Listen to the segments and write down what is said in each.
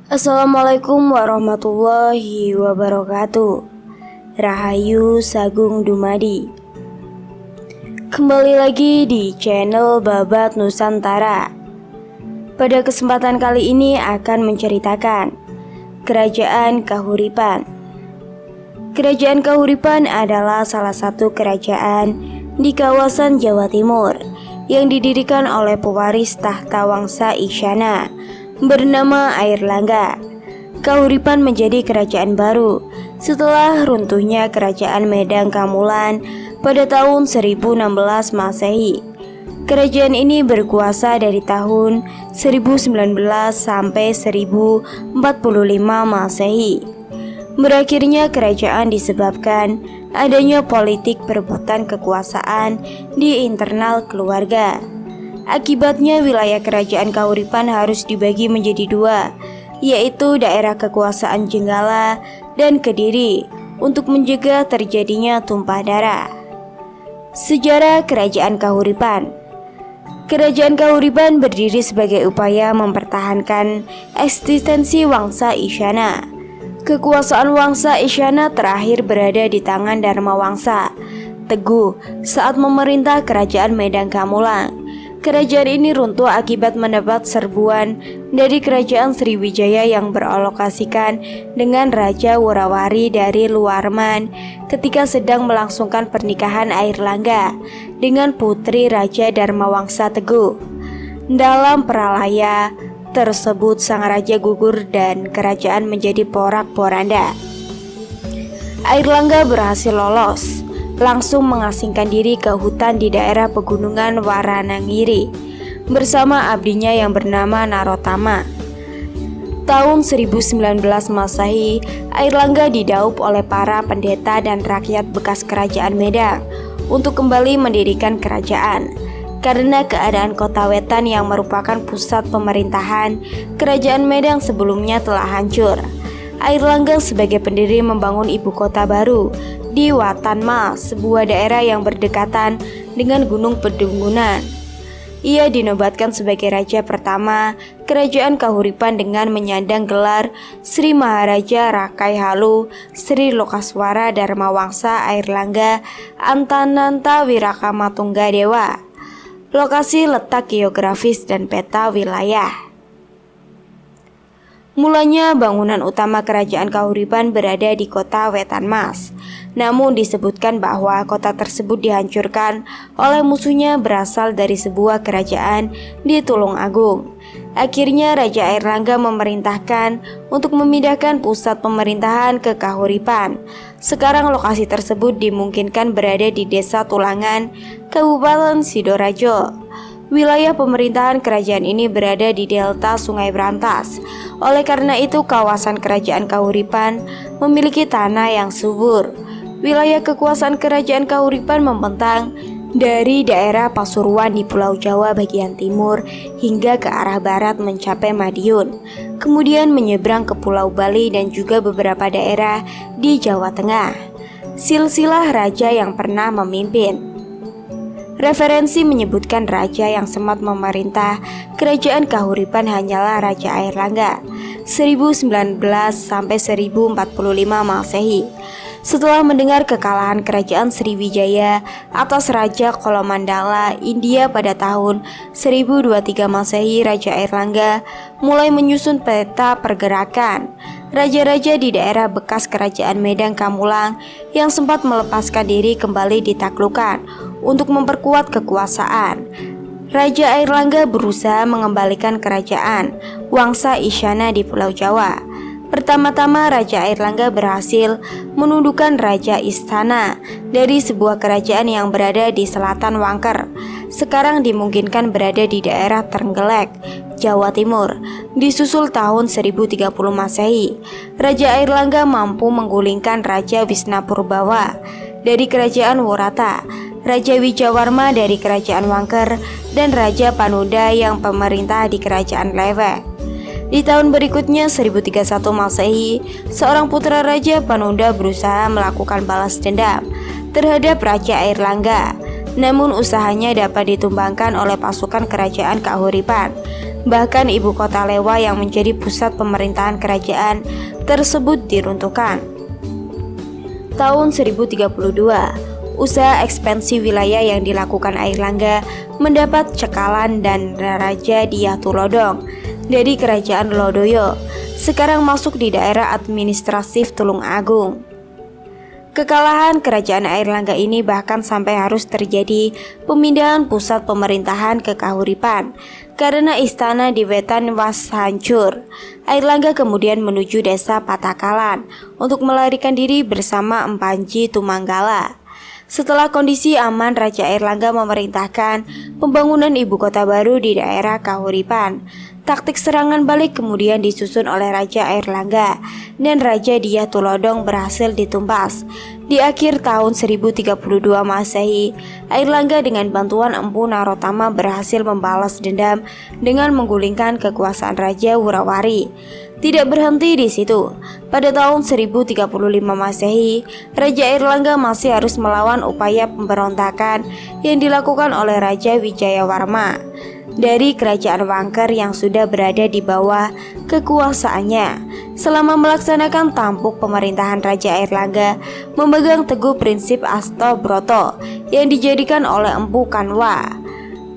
Assalamualaikum warahmatullahi wabarakatuh. Rahayu Sagung Dumadi. Kembali lagi di channel Babat Nusantara. Pada kesempatan kali ini akan menceritakan Kerajaan Kahuripan. Kerajaan Kahuripan adalah salah satu kerajaan di kawasan Jawa Timur yang didirikan oleh pewaris tahta Wangsa Isyana bernama Airlangga. Kahuripan menjadi kerajaan baru setelah runtuhnya Kerajaan Medang Kamulan pada tahun 1016 Masehi. Kerajaan ini berkuasa dari tahun 1019 sampai 1045 Masehi. Berakhirnya kerajaan disebabkan adanya politik perebutan kekuasaan di internal keluarga. Akibatnya wilayah kerajaan Kahuripan harus dibagi menjadi dua, yaitu daerah kekuasaan Jenggala dan Kediri untuk mencegah terjadinya tumpah darah. Sejarah Kerajaan Kahuripan. Kerajaan Kahuripan berdiri sebagai upaya mempertahankan eksistensi Wangsa Isyana. Kekuasaan Wangsa Isyana terakhir berada di tangan Dharmawangsa Teguh saat memerintah Kerajaan Medang Kamulan. Kerajaan ini runtuh akibat mendapat serbuan dari Kerajaan Sriwijaya yang beralokasikan dengan Raja Worawari dari Luarman ketika sedang melangsungkan pernikahan Airlangga dengan putri Raja Dharmawangsa Teguh. Dalam peralaya tersebut sang raja gugur dan kerajaan menjadi porak-poranda. Airlangga berhasil lolos, langsung mengasingkan diri ke hutan di daerah pegunungan Waranangiri bersama abdinya yang bernama Narotama. Tahun 1019 Masehi, Airlangga didaup oleh para pendeta dan rakyat bekas kerajaan Medang untuk kembali mendirikan kerajaan. Karena keadaan kota Wetan yang merupakan pusat pemerintahan kerajaan Medang sebelumnya telah hancur, Airlangga sebagai pendiri membangun ibu kota baru di Watanmas, sebuah daerah yang berdekatan dengan Gunung Pedunggunan. Ia dinobatkan sebagai raja pertama kerajaan Kahuripan dengan menyandang gelar Sri Maharaja Rakai Halu Sri Lokaswara Dharmawangsa Airlangga Antananta Wirakamatungga Dewa. Lokasi, letak geografis dan peta wilayah. Mulanya bangunan utama kerajaan Kahuripan berada di kota Wetanmas. Namun disebutkan bahwa kota tersebut dihancurkan oleh musuhnya berasal dari sebuah kerajaan di Tulungagung. Akhirnya Raja Airlangga memerintahkan untuk memindahkan pusat pemerintahan ke Kahuripan. Sekarang lokasi tersebut dimungkinkan berada di Desa Tulangan, Kabupaten Sidoarjo. Wilayah pemerintahan kerajaan ini berada di delta Sungai Brantas. Oleh karena itu kawasan kerajaan Kahuripan memiliki tanah yang subur. Wilayah kekuasaan kerajaan Kahuripan membentang dari daerah Pasuruan di Pulau Jawa bagian timur hingga ke arah barat mencapai Madiun, kemudian menyeberang ke Pulau Bali dan juga beberapa daerah di Jawa Tengah. Silsilah raja yang pernah memimpin. Referensi menyebutkan raja yang sempat memerintah kerajaan Kahuripan hanyalah Raja Airlangga 1019 sampai 1045 Masehi. Setelah mendengar kekalahan kerajaan Sriwijaya atas Raja Kolomandala India pada tahun 1023 Masehi, Raja Airlangga mulai menyusun peta pergerakan raja-raja di daerah bekas kerajaan Medang Kamulang yang sempat melepaskan diri kembali ditaklukkan untuk memperkuat kekuasaan. Raja Airlangga berusaha mengembalikan kerajaan Wangsa Isyana di Pulau Jawa. Pertama-tama Raja Airlangga berhasil menundukkan Raja Istana dari sebuah kerajaan yang berada di selatan Wangker. Sekarang dimungkinkan berada di daerah Trenggalek, Jawa Timur. Disusul tahun 1030 Masehi, Raja Airlangga mampu menggulingkan Raja Wisnapurbawa dari kerajaan Worata, Raja Wijawarma dari kerajaan Wangker, dan Raja Panuda yang pemerintah di kerajaan Lewe. Di tahun berikutnya 1031 Masehi, seorang putra Raja Panunda berusaha melakukan balas dendam terhadap Raja Airlangga. Namun usahanya dapat ditumbangkan oleh pasukan kerajaan Kahuripan. Bahkan ibu kota Lewa yang menjadi pusat pemerintahan kerajaan tersebut diruntuhkan. Tahun 1032, usaha ekspansi wilayah yang dilakukan Airlangga mendapat cekalan dan Raja Dyah-Tulodong dari kerajaan Lodoyo sekarang masuk di daerah administratif Tulung Agung. Kekalahan kerajaan Airlangga ini bahkan sampai harus terjadi pemindahan pusat pemerintahan ke Kahuripan karena istana di Wetan was hancur. Airlangga kemudian menuju desa Patakalan untuk melarikan diri bersama Empanji Tumanggala. Setelah kondisi aman, Raja Airlangga memerintahkan pembangunan ibu kota baru di daerah Kahuripan. Taktik serangan balik kemudian disusun oleh Raja Airlangga dan Raja Dyah-Tulodong berhasil ditumpas. Di akhir tahun 1032 Masehi, Airlangga dengan bantuan Empu Narotama berhasil membalas dendam dengan menggulingkan kekuasaan Raja Wurawari. Tidak berhenti di situ. Pada tahun 1035 Masehi, Raja Airlangga masih harus melawan upaya pemberontakan yang dilakukan oleh Raja Wijayawarma dari kerajaan Wangker yang sudah berada di bawah kekuasaannya. Selama melaksanakan tampuk pemerintahan, Raja Airlangga memegang teguh prinsip Astobroto yang dijadikan oleh Empu Kanwa.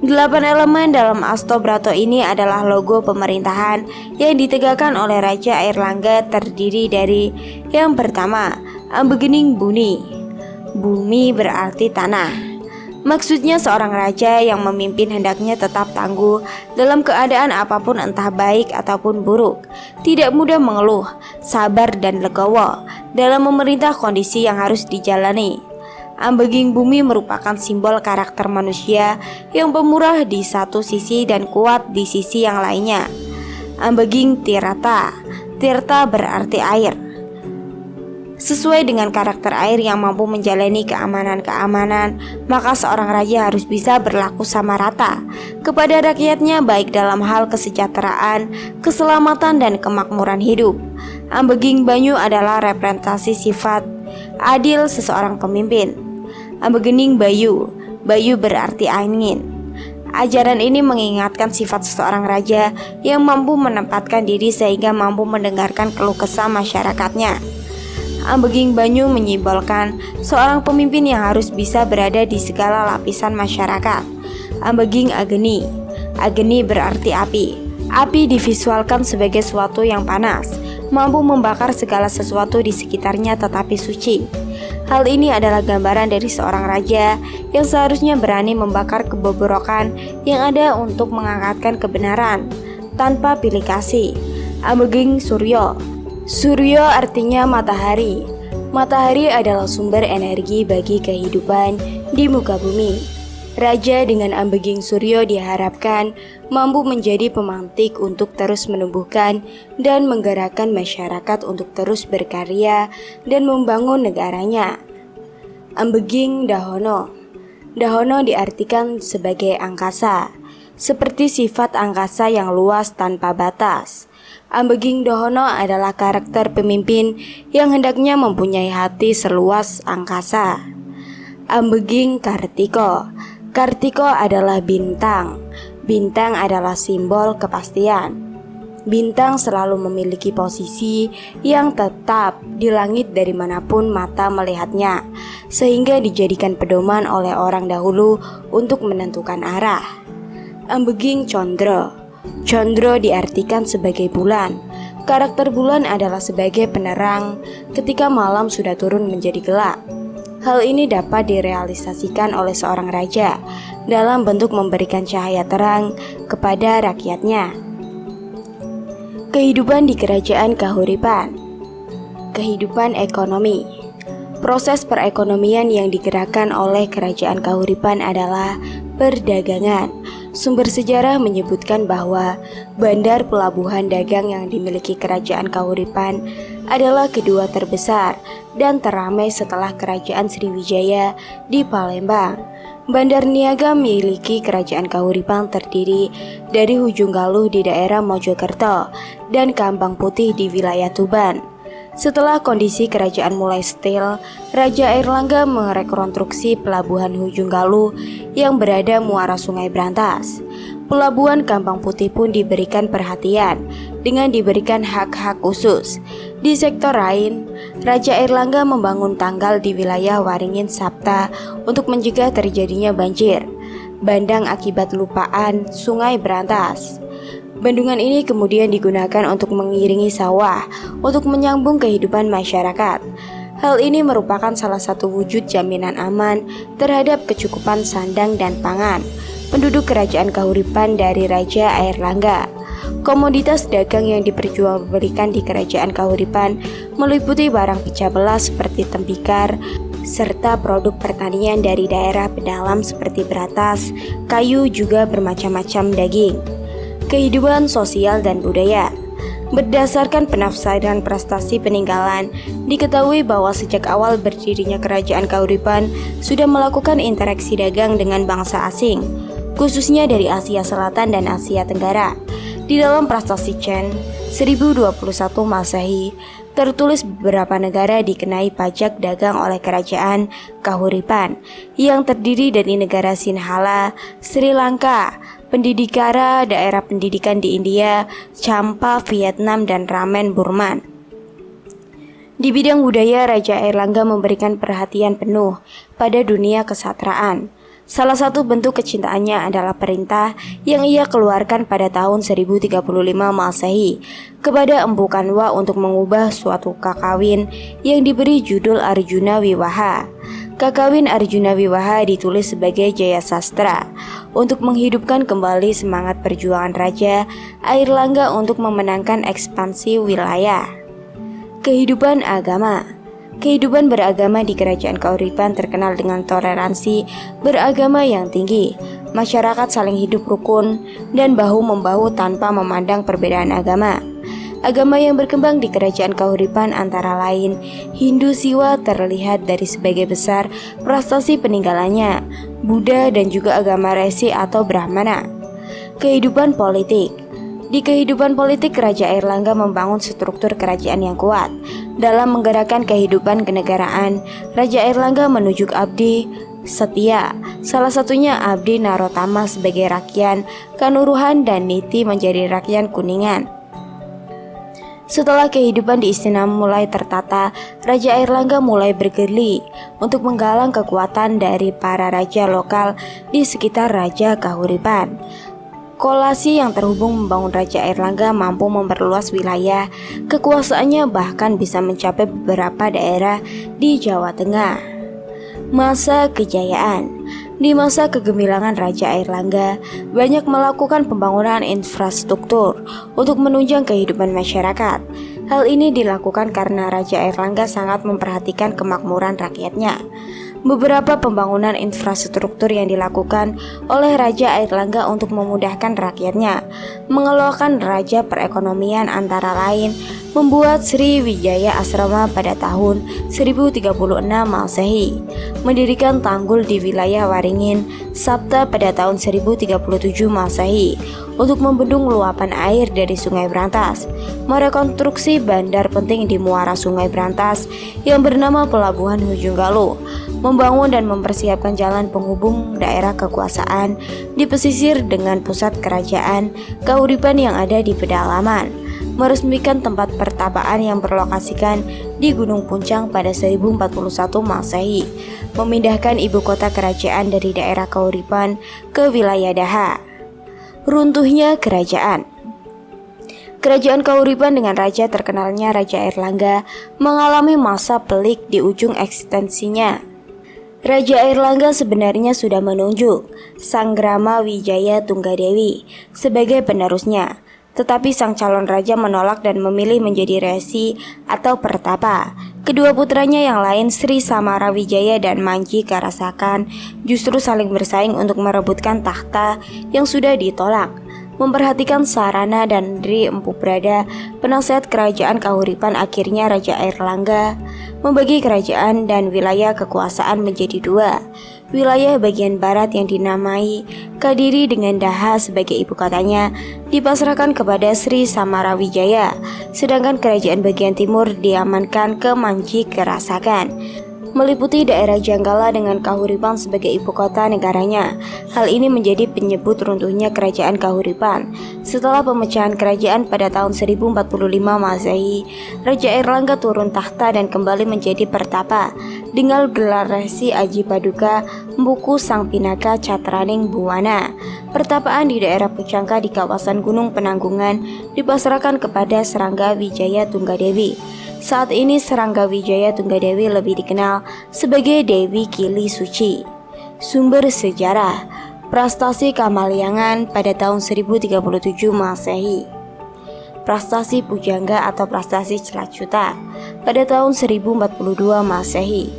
8 elemen dalam Astobroto ini adalah logo pemerintahan yang ditegakkan oleh Raja Airlangga, terdiri dari yang pertama, Ambegening Buni. Bumi berarti tanah. Maksudnya seorang raja yang memimpin hendaknya tetap tangguh dalam keadaan apapun, entah baik ataupun buruk. Tidak mudah mengeluh, sabar dan legowo dalam memerintah kondisi yang harus dijalani. Ambeging Bumi merupakan simbol karakter manusia yang pemurah di satu sisi dan kuat di sisi yang lainnya. Ambeging Tirata. Tirta berarti air. Sesuai dengan karakter air yang mampu menjalani keamanan-keamanan, maka seorang raja harus bisa berlaku sama rata kepada rakyatnya, baik dalam hal kesejahteraan, keselamatan, dan kemakmuran hidup. Ambeging Banyu adalah representasi sifat adil seseorang pemimpin. Ambegening Bayu. Bayu berarti angin. Ajaran ini mengingatkan sifat seseorang raja yang mampu menempatkan diri sehingga mampu mendengarkan keluh kesah masyarakatnya. Ambeging Banyu menyimbolkan seorang pemimpin yang harus bisa berada di segala lapisan masyarakat. Ambeging Ageni. Ageni berarti api. Api divisualkan sebagai sesuatu yang panas, mampu membakar segala sesuatu di sekitarnya tetapi suci. Hal ini adalah gambaran dari seorang raja yang seharusnya berani membakar kebobrokan yang ada untuk mengangkatkan kebenaran tanpa pilih kasih. Ambeging Suryo. Suryo artinya matahari. Matahari adalah sumber energi bagi kehidupan di muka bumi. Raja dengan ambeging Suryo diharapkan mampu menjadi pemantik untuk terus menumbuhkan dan menggerakkan masyarakat untuk terus berkarya dan membangun negaranya. Ambeging Dahono. Dahono diartikan sebagai angkasa, seperti sifat angkasa yang luas tanpa batas. Ambeging Dahono adalah karakter pemimpin yang hendaknya mempunyai hati seluas angkasa. Ambeging Kartiko. Kartiko adalah bintang. Bintang adalah simbol kepastian. Bintang selalu memiliki posisi yang tetap di langit dari manapun mata melihatnya, sehingga dijadikan pedoman oleh orang dahulu untuk menentukan arah. Ambeging Condro. Condro diartikan sebagai bulan. Karakter bulan adalah sebagai penerang ketika malam sudah turun menjadi gelap. Hal ini dapat direalisasikan oleh seorang raja dalam bentuk memberikan cahaya terang kepada rakyatnya. Kehidupan di Kerajaan Kahuripan. Kehidupan ekonomi. Proses perekonomian yang digerakkan oleh Kerajaan Kahuripan adalah perdagangan. Sumber sejarah menyebutkan bahwa bandar pelabuhan dagang yang dimiliki Kerajaan Kahuripan adalah kedua terbesar dan teramai setelah Kerajaan Sriwijaya di Palembang. Bandar niaga miliki Kerajaan Kahuripan terdiri dari Ujung Galuh di daerah Mojokerto dan Kambang Putih di wilayah Tuban. Setelah kondisi kerajaan mulai stabil, Raja Airlangga merekonstruksi pelabuhan Ujung Galuh yang berada muara Sungai Brantas. Pelabuhan Kambang Putih pun diberikan perhatian dengan diberikan hak-hak khusus. Di sektor lain, Raja Airlangga membangun tanggal di wilayah Waringin Sapta untuk mencegah terjadinya banjir bandang akibat lupaan Sungai Brantas. Bendungan ini kemudian digunakan untuk mengiringi sawah untuk menyambung kehidupan masyarakat. Hal ini merupakan salah satu wujud jaminan aman terhadap kecukupan sandang dan pangan penduduk Kerajaan Kahuripan dari Raja Airlangga. Komoditas dagang yang diperjualbelikan di Kerajaan Kahuripan meliputi barang pecah belah seperti tembikar, serta produk pertanian dari daerah pedalam seperti beratas, kayu, juga bermacam-macam daging. Kehidupan sosial dan budaya. Berdasarkan penafsiran prestasi peninggalan, diketahui bahwa sejak awal berdirinya Kerajaan Kahuripan sudah melakukan interaksi dagang dengan bangsa asing, khususnya dari Asia Selatan dan Asia Tenggara. Di dalam prestasi Chen 1021 Masehi, tertulis beberapa negara dikenai pajak dagang oleh Kerajaan Kahuripan yang terdiri dari negara Sinhala, Sri Lanka, Pendidikara, daerah pendidikan di India, Champa, Vietnam, dan Ramen, Burman. Di bidang budaya, Raja Airlangga memberikan perhatian penuh pada dunia kesatraan. Salah satu bentuk kecintaannya adalah perintah yang ia keluarkan pada tahun 1035 Masehi kepada Empu Kanwa untuk mengubah suatu kakawin yang diberi judul Arjuna Wiwaha. Kakawin Arjuna Wiwaha ditulis sebagai Jaya Sastra untuk menghidupkan kembali semangat perjuangan Raja Airlangga untuk memenangkan ekspansi wilayah. Kehidupan agama. Kehidupan beragama di Kerajaan Kahuripan terkenal dengan toleransi beragama yang tinggi. Masyarakat saling hidup rukun dan bahu-membahu tanpa memandang perbedaan agama. Agama yang berkembang di Kerajaan Kahuripan antara lain Hindu Siwa terlihat dari sebagai besar prestasi peninggalannya, Buddha, dan juga agama Resi atau Brahmana. Kehidupan politik. Di kehidupan politik, Raja Airlangga membangun struktur kerajaan yang kuat. Dalam menggerakkan kehidupan kenegaraan, Raja Airlangga menunjuk abdi setia, salah satunya Abdi Narotama sebagai Rakyat Kanuruhan dan Niti menjadi Rakyat Kuningan. Setelah kehidupan di istana mulai tertata, Raja Airlangga mulai bergeli untuk menggalang kekuatan dari para raja lokal di sekitar Raja Kahuripan. Kolasi yang terhubung membangun Raja Airlangga mampu memperluas wilayah kekuasaannya, bahkan bisa mencapai beberapa daerah di Jawa Tengah. Masa kejayaan. Di masa kegemilangan Raja Airlangga, banyak melakukan pembangunan infrastruktur untuk menunjang kehidupan masyarakat. Hal ini dilakukan karena Raja Airlangga sangat memperhatikan kemakmuran rakyatnya. Beberapa pembangunan infrastruktur yang dilakukan oleh Raja Airlangga untuk memudahkan rakyatnya, mengelolkan raja perekonomian antara lain membuat Sriwijaya Asrama pada tahun 1036 Masehi, mendirikan tanggul di wilayah Waringin Sapta pada tahun 1037 Masehi untuk membendung luapan air dari Sungai Brantas, merekonstruksi bandar penting di muara Sungai Brantas yang bernama Pelabuhan Ujung Galuh, membangun dan mempersiapkan jalan penghubung daerah kekuasaan di pesisir dengan pusat kerajaan Kahuripan yang ada di pedalaman, meresmikan tempat pertapaan yang berlokasikan di Gunung Puncang pada 1041 Masehi, memindahkan ibu kota kerajaan dari daerah Kahuripan ke wilayah Daha. Runtuhnya kerajaan. Kerajaan Kahuripan dengan raja terkenalnya Raja Airlangga mengalami masa pelik di ujung eksistensinya. Raja Airlangga sebenarnya sudah menunjuk Sanggrama Wijaya Tunggadewi sebagai penerusnya, tetapi sang calon raja menolak dan memilih menjadi resi atau pertapa Kedua putranya yang lain, Sri Samarawijaya dan Manji Karasakan, justru saling bersaing untuk merebutkan takhta yang sudah ditolak. Memperhatikan sarana dan diri Empu Brada, penasehat kerajaan Kahuripan, akhirnya Raja Airlangga membagi kerajaan dan wilayah kekuasaan menjadi dua. Wilayah bagian barat yang dinamai Kadiri dengan Daha sebagai ibu kotanya dipasrahkan kepada Sri Samarawijaya, sedangkan kerajaan bagian timur diamankan ke Manji Kerasakan, meliputi daerah Janggala dengan Kahuripan sebagai ibu kota negaranya. Hal ini menjadi penyebut runtuhnya kerajaan Kahuripan. Setelah pemecahan kerajaan pada tahun 1045 Masehi, Raja Airlangga turun tahta dan kembali menjadi pertapa dengan gelar Resi Aji Paduka Mbuku Sang Pinaka Catraning Buwana. Pertapaan di daerah Pucangka di kawasan Gunung Penanggungan dipasrahkan kepada Serangga Wijaya Tunggadewi. Saat ini Serangga Wijaya Tunggadewi lebih dikenal sebagai Dewi Kili Suci. Sumber sejarah: Prastasi Kamalyangan pada tahun 1037 Masehi, Prastasi Pujangga atau Prastasi Celacuta pada tahun 1042 Masehi,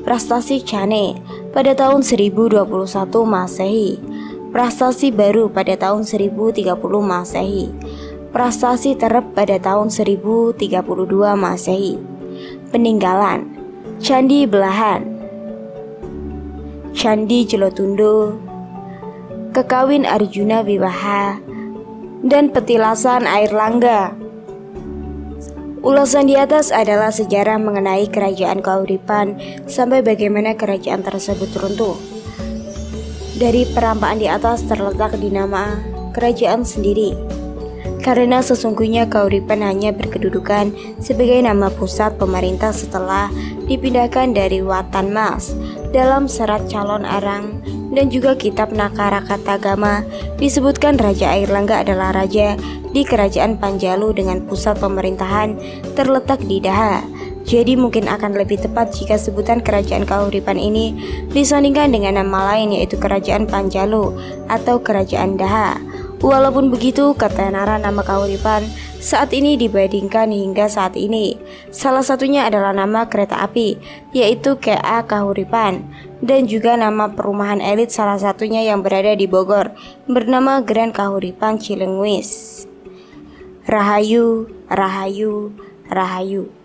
Prastasi Cane pada tahun 1021 Masehi, Prastasi Baru pada tahun 1030 Masehi, Prastasi Terep pada tahun 1032 Masehi. Peninggalan: Candi Belahan, Candi Jelotundo, Kekawin Arjuna Wiwaha, dan Petilasan Airlangga. Ulasan di atas adalah sejarah mengenai kerajaan Kahuripan sampai bagaimana kerajaan tersebut runtuh. Dari perampaan di atas terletak di nama kerajaan sendiri, karena sesungguhnya Kahuripan hanya berkedudukan sebagai nama pusat pemerintah setelah dipindahkan dari Watanmas. Dalam serat calon arang dan juga kitab Nakarakatagama disebutkan Raja Airlangga adalah raja di kerajaan Panjalu dengan pusat pemerintahan terletak di Daha. Jadi mungkin akan lebih tepat jika sebutan kerajaan Kahuripan ini disandingkan dengan nama lain, yaitu kerajaan Panjalu atau kerajaan Daha. Walaupun begitu, ketenaran nama Kahuripan saat ini dibandingkan hingga saat ini. Salah satunya adalah nama kereta api, yaitu KA Kahuripan, dan juga nama perumahan elit salah satunya yang berada di Bogor, bernama Grand Kahuripan Cilenguis. Rahayu, Rahayu, Rahayu.